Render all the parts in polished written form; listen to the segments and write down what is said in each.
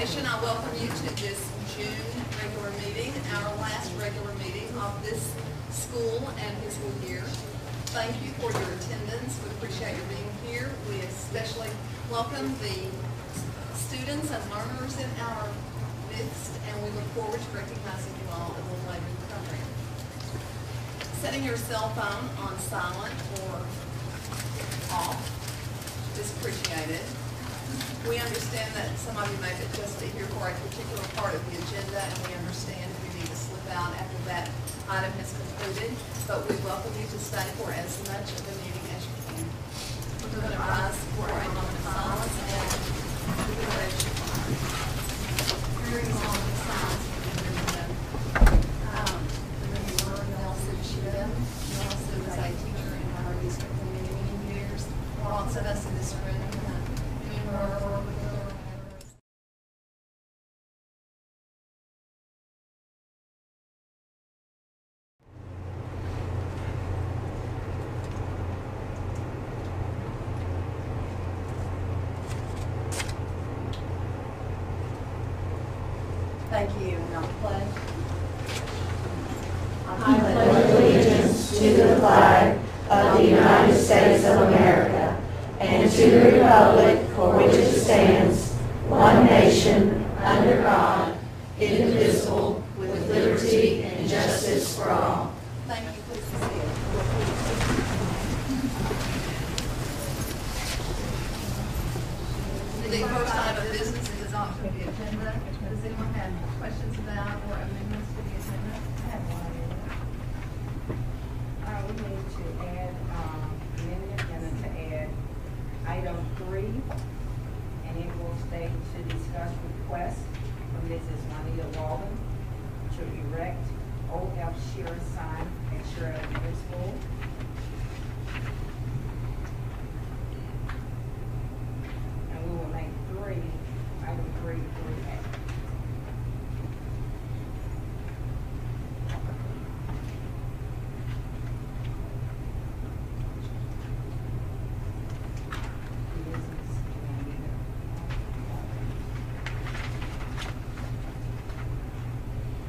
session. I welcome you to this June regular meeting, our last regular meeting of this school and fiscal year. Thank you for your attendance. We appreciate you being here. We especially welcome the students and learners in our midst, and we look forward to recognizing you all a little later in the program. Setting your cell phone on silent or off is appreciated. We understand that some of you may just be here for a particular part of the agenda, and we understand if you need to slip out after that item has concluded, but we welcome you to stay for as much of the meeting as you can. We're going to rise for a moment of silence and do the redemption flag. During the moment of silence, remember Nelson Shida. Nelson was a teacher in our district for many, many years. Lots of us in this room. Thank you. Now pledge. I pledge allegiance to the flag of the United States of America and to the republic for which it stands, one nation, under God, indivisible, with liberty and justice for all. Thank you. Please be seated. The first item of business is adoption of the agenda. Does anyone have questions about or amendments to the agenda? I have one amendment. We need to add amendment and to add item 3, and it will state to discuss request from Mrs. Juanita Walden to erect O.F. Shearer sign at Shearer Elementary School. And we will make item 3, 3A.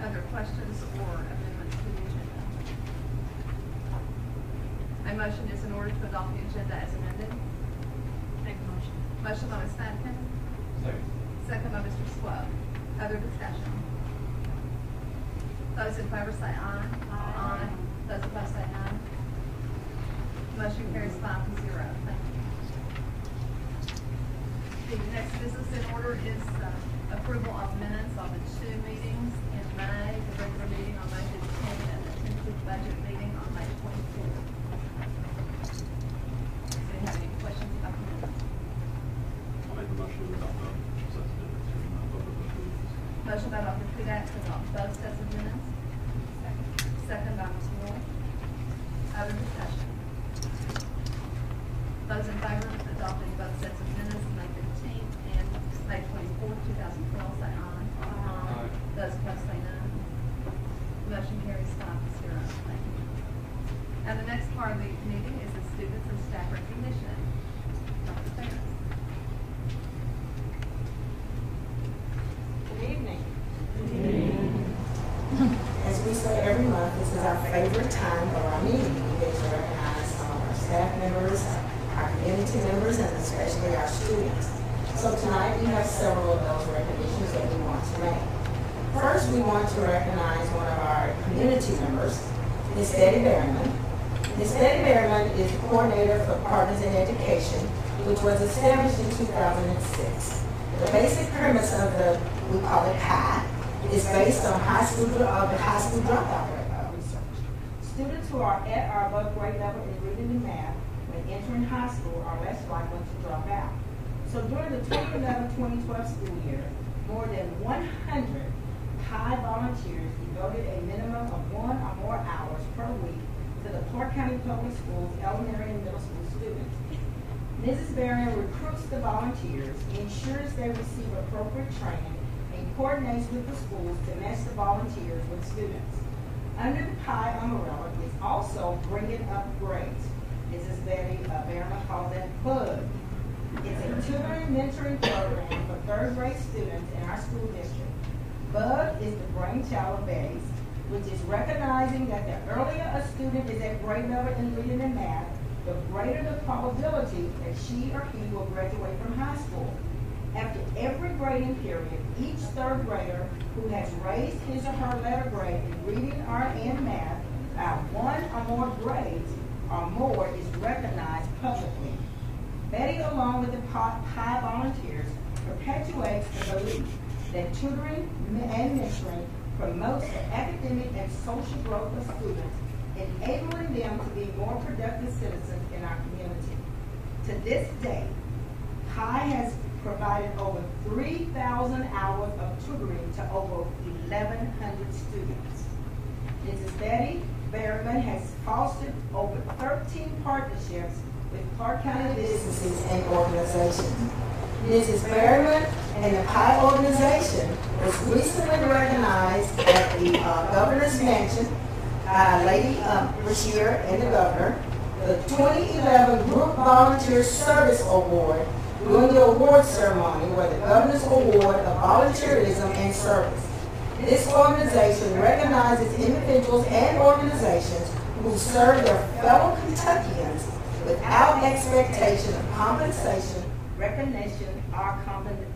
Other questions or amendments to the agenda? A motion is in order to adopt the agenda as amended. Make a motion. Motion by Ms. Stanton. Second. Second by Mr. Swope. Other discussion? Those in favor say aye. Aye. Those opposed say no. Motion carries 5-0. Thank you. The next business in order is approval of minutes of the 2 meetings in May, the regular meeting on May 15th and the tentative budget meeting on May 24th. Does anyone have any questions about the minutes? I'll make a motion to adopt both sets of minutes. Motion by Dr. Kudak to adopt both sets of minutes. Second by Ms. Moore. Other discussion? Those in favor of adopting both sets of minutes, May 15th and May 24th, 2012, say aye. Aye. Those opposed say no. Motion carries 5-0. Thank you. And the next part of the meeting is the students and staff recognition. Dr. Ferris. Good evening. As we say every month, this is our favorite time of our meeting. We get to recognize some of our staff members, our community members, and especially our students. So tonight we have several of those recognitions that we want to make. First, we want to recognize one of our community members, Ms. Betty Berryman. Ms. Betty Berryman is the coordinator for Partners in Education, which was established in 2006. The basic premise of we call it PI, is based on the high school dropout research. Students who are at or above grade level in reading and math when entering high school are less likely to drop out. So during the 2011-2012 school year, more than 100 PI volunteers devoted a minimum of 1 or more hours per week to the Clark County Public Schools elementary and middle school students. Mrs. Berrien recruits the volunteers, ensures they receive appropriate training, and coordinates with the schools to match the volunteers with students. Under the PI umbrella is also Bringing Up Grades. Mrs. Betty Berrien calls that BUG. It's a tutoring mentoring program for third grade students in our school district. BUG is the brainchild of Betty's, which is recognizing that the earlier a student is at grade level in reading and math, the greater the probability that she or he will graduate from high school. After every grading period, each third grader who has raised his or her letter grade in reading and math by one or more grades or more is recognized publicly. Betty, along with the PI volunteers, perpetuates the belief that tutoring and mentoring promotes the academic and social growth of students, enabling them to be more productive citizens in our community. To this day, PI has provided over 3,000 hours of tutoring to over 1,100 students. Mrs. Betty Berryman has fostered over 13 partnerships with Clark County businesses and organizations. Mrs. Berryman and the PI organization was recently recognized at the Governor's Mansion by Lady Brashear and the Governor, the 2011 Group Volunteer Service Award during the award ceremony were the Governor's Award of Volunteerism and Service. This organization recognizes individuals and organizations who serve their fellow Kentuckians without expectation of compensation, recognition, or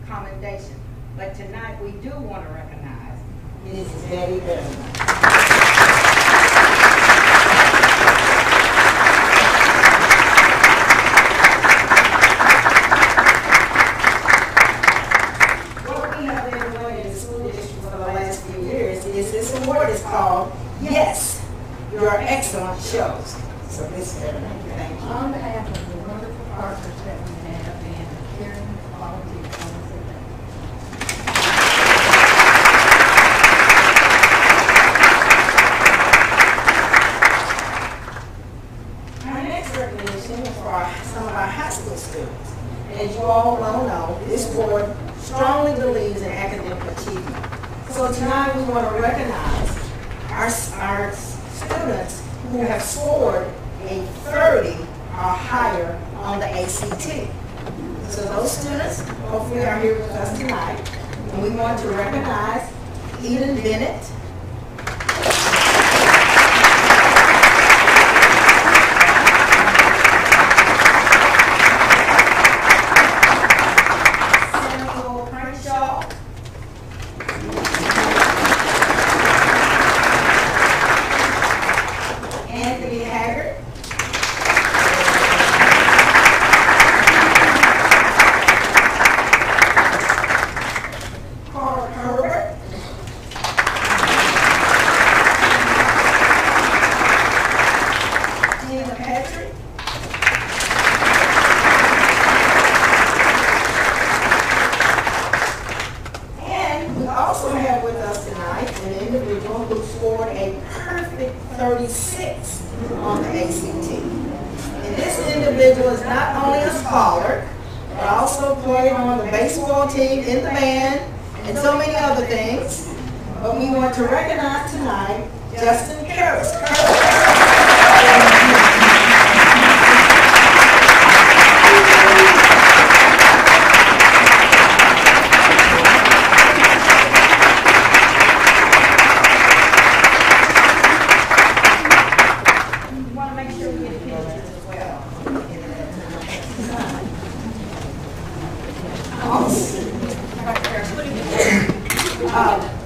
commendation. But tonight we do want to recognize Mrs. Betty Berryman. Is called Yes, Your Excellent Shows. So Ms. Berryman, thank you. On behalf of the wonderful partners that we have and caring volunteers, I want to say thank you. Our next recognition is for some of our high school students. As you all well know, this board strongly believes in academic achievement. So tonight we want to recognize our students who have scored a 30 or higher on the ACT. So those students hopefully are here with us tonight. And we want to recognize Eden Bennett, Samuel Crenshaw, Anthony Haggard, Carl Herbert, Gina Patrick, and we also have with us tonight an individual who scored a perfect 36 on the ACT. And this individual is not only a scholar, but also played on the baseball team, in the band, and so many other things. But we want to recognize tonight Justin Karras.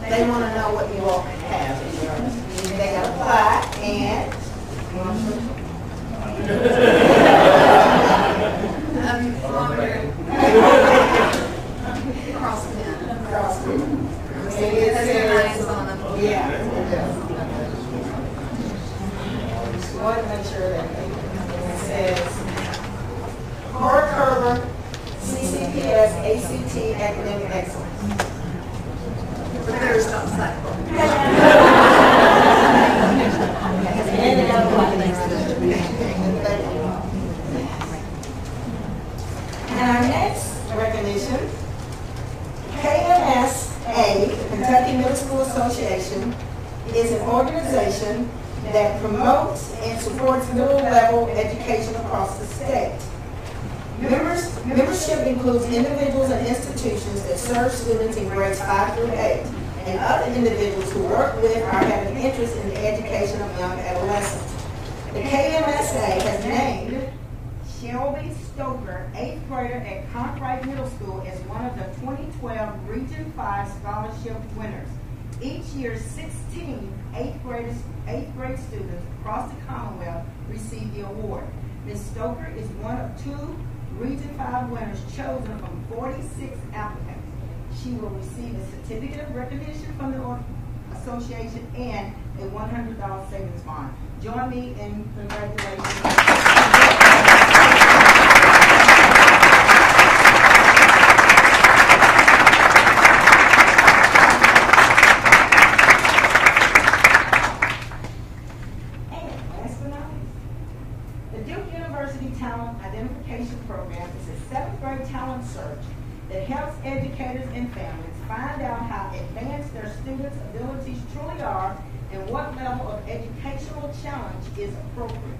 They want to know what you all have in yours. They got a plaque and Crosspen. crossword. Has their names on them. Yeah, it does. We want to make sure that it says Hart Kerber, CCPS, ACT, Academic Excellence. But there's no cycle. And our next recognition, KMSA, the Kentucky Middle School Association, is an organization that promotes and supports middle level education across the state. Membership includes individuals and institutions that serve students in grades 5 through 8, and other individuals who work with or have an interest in the education of young adolescents. The KMSA has named Shelby Stoker, 8th grader at Conkright Middle School, as one of the 2012 Region 5 scholarship winners. Each year, 16 8th grade students across the Commonwealth receive the award. Ms. Stoker is one of 2 Region 5 winners chosen from 46 applicants. She will receive a certificate of recognition from the association and a $100 savings bond. Join me in congratulations. Program is a 7th grade talent search that helps educators and families find out how advanced their students' abilities truly are and what level of educational challenge is appropriate.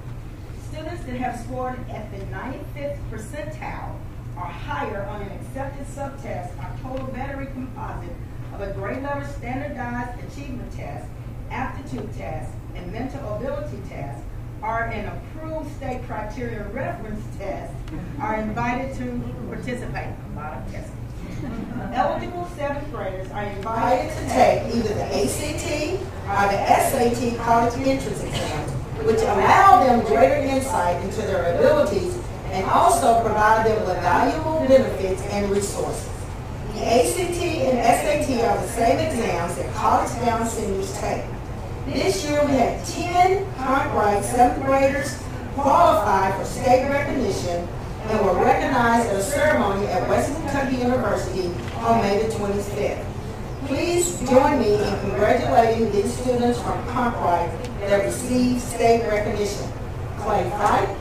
Students that have scored at the 95th percentile or higher on an accepted subtest or total battery composite of a grade level standardized achievement test, aptitude test, and mental ability test, or an approved state criteria reference test, are invited to participate. A lot of testing. Eligible 7th graders are invited to take either the ACT or the SAT college entrance exams, which allow them greater insight into their abilities and also provide them with valuable benefits and resources. The ACT and SAT are the same exams that college-bound seniors take. This year we had 10 Conkright 7th graders qualify for state recognition and were recognized at a ceremony at Western Kentucky University on May the 25th. Please join me in congratulating these students from Conkright that received state recognition. Clay Fight.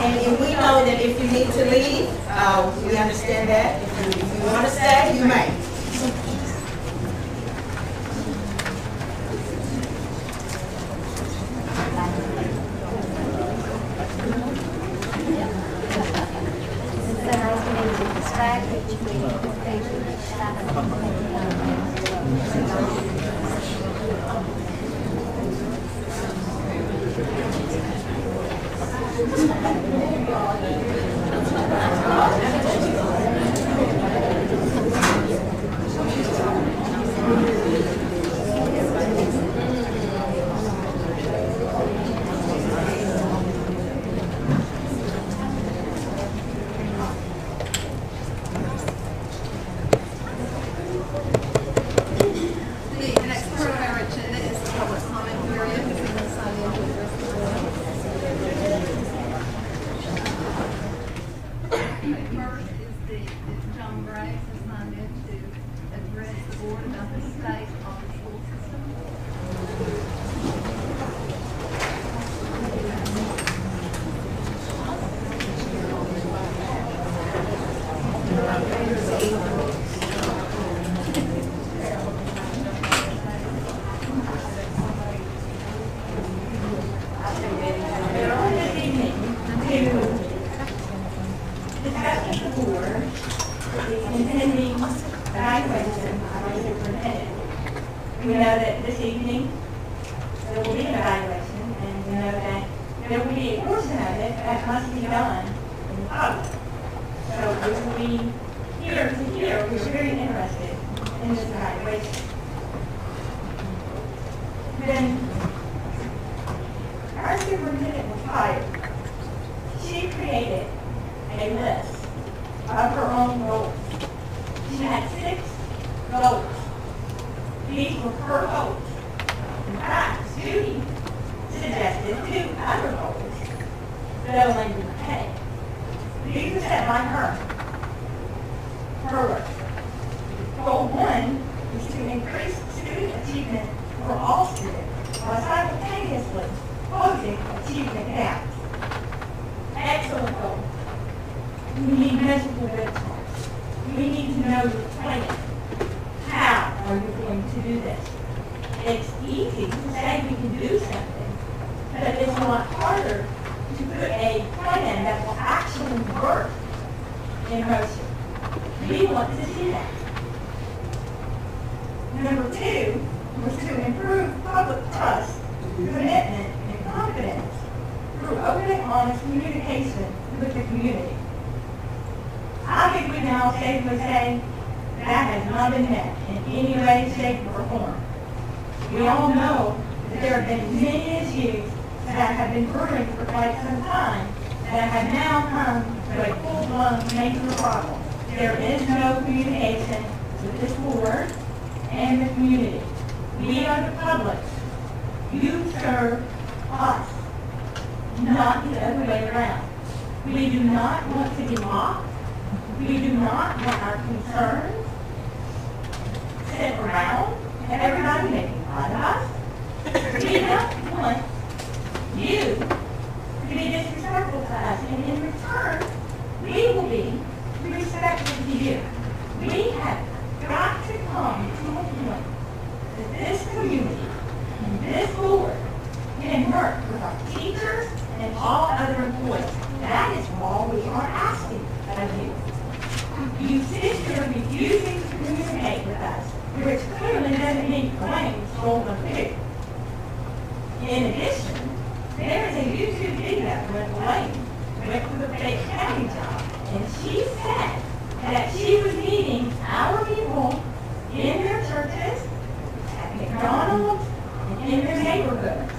And we know that if you need to leave, we understand that. If you want to stay, you may. superintendent. We know that this evening there will be an evaluation, and we know that there will be a portion of it that must be done in the public. So we will be here to hear, we're very interested in this evaluation. When our superintendent was hired, she created a list of her own goals. She had 6 goals. These were her goals. In fact, Judy suggested 2 other goals that only we pay. These were set by her. Her list. Goal 1 is to increase student achievement for all students while simultaneously closing achievement gaps. Excellent goal. We need measurable benchmarks. We need to know your plan. How are you going to do this? It's easy to say we can do something, but it's a lot harder to put a plan that will actually work in motion. We want to see that. Number 2 was to improve public trust, commitment, and confidence through open and honest communication with the community. I think we can all safely say that has not been met in any way, shape, or form. We all know that there have been many issues that have been brewing for quite some time that have now come to a full-blown major problem. There is no communication with this board and the community. We are the public. You serve us, not the other way around. We do not want to be mocked. We do not want our concerns sit around and everybody making fun of us. We don't want you to be disrespectful to us, and in return, we will be respectful to you. We have got to come to a point that this community and this board can work with our teachers and all other employees. That is all we are asking of you. You sit here refusing to communicate with us, which clearly doesn't mean claims stolen food. In addition, there is a YouTube video when Elaine went to the Fayette County job, and she said that she was meeting our people in their churches, at McDonald's, and in their neighborhoods.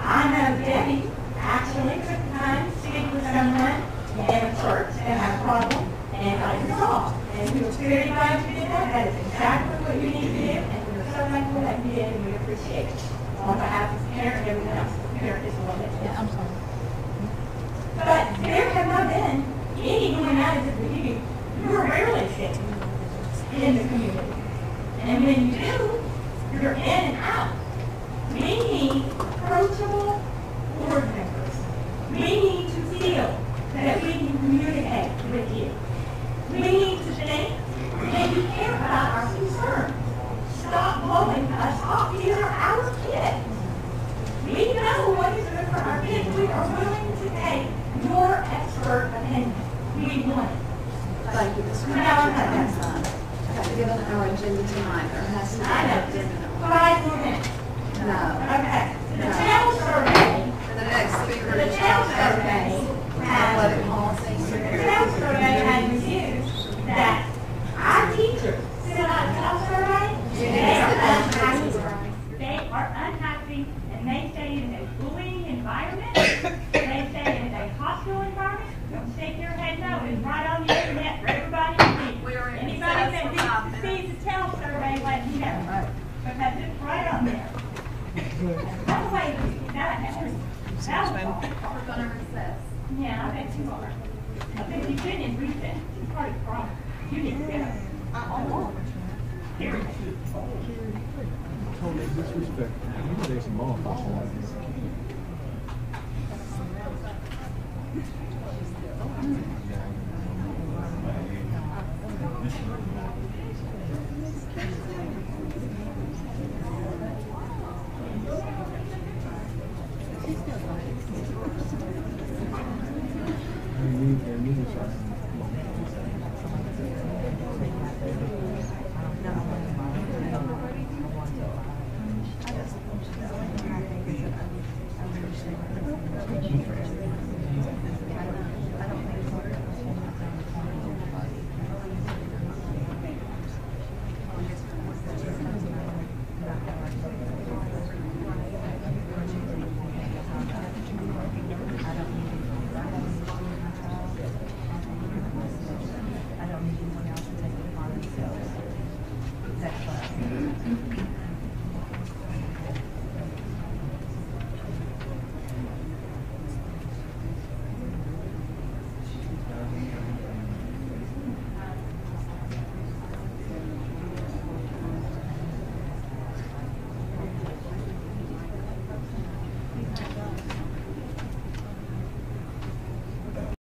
I know Debbie actually took time to speak with someone in a church that had a problem and got it resolved. And we were very glad you did that. That is exactly what you need to do, and we are so thankful that you did, and we appreciate it. On behalf of the parent and everyone else, the parent is the one that did. Yeah, I'm sorry. But there have not been any going out of the review. You are rarely sitting in the community. And when you do, you're in and out. We need approachable board members. We need to feel that we can communicate with you. We need to think that you care about our concerns. Stop blowing us off. These are our kids. We know what is good for our kids. We are willing to take your expert opinion. We want it. Thank you, Ms. Now I'm done. I have to get on our agenda tonight. There has to be I an know, agenda. just 5 more minutes. No. Okay. The town survey, And the next speaker the is town John survey Evans. has, Athletic policy. the town survey has reviewed that our teachers fill out a town survey. They are unhappy. They are unhappy, and they say it is a bullying environment. They say it is a hostile environment. Don't shake your head no. It's right on the internet for everybody to see. We are in Anybody recess that for 5 needs to see the town survey, let me know. Because it's right on there. By the way, that was We're gonna recess. yeah, I bet you are. I bet you've been in recess. You're part of the problem. You need to get up. Here. Totally disrespectful. You say some more.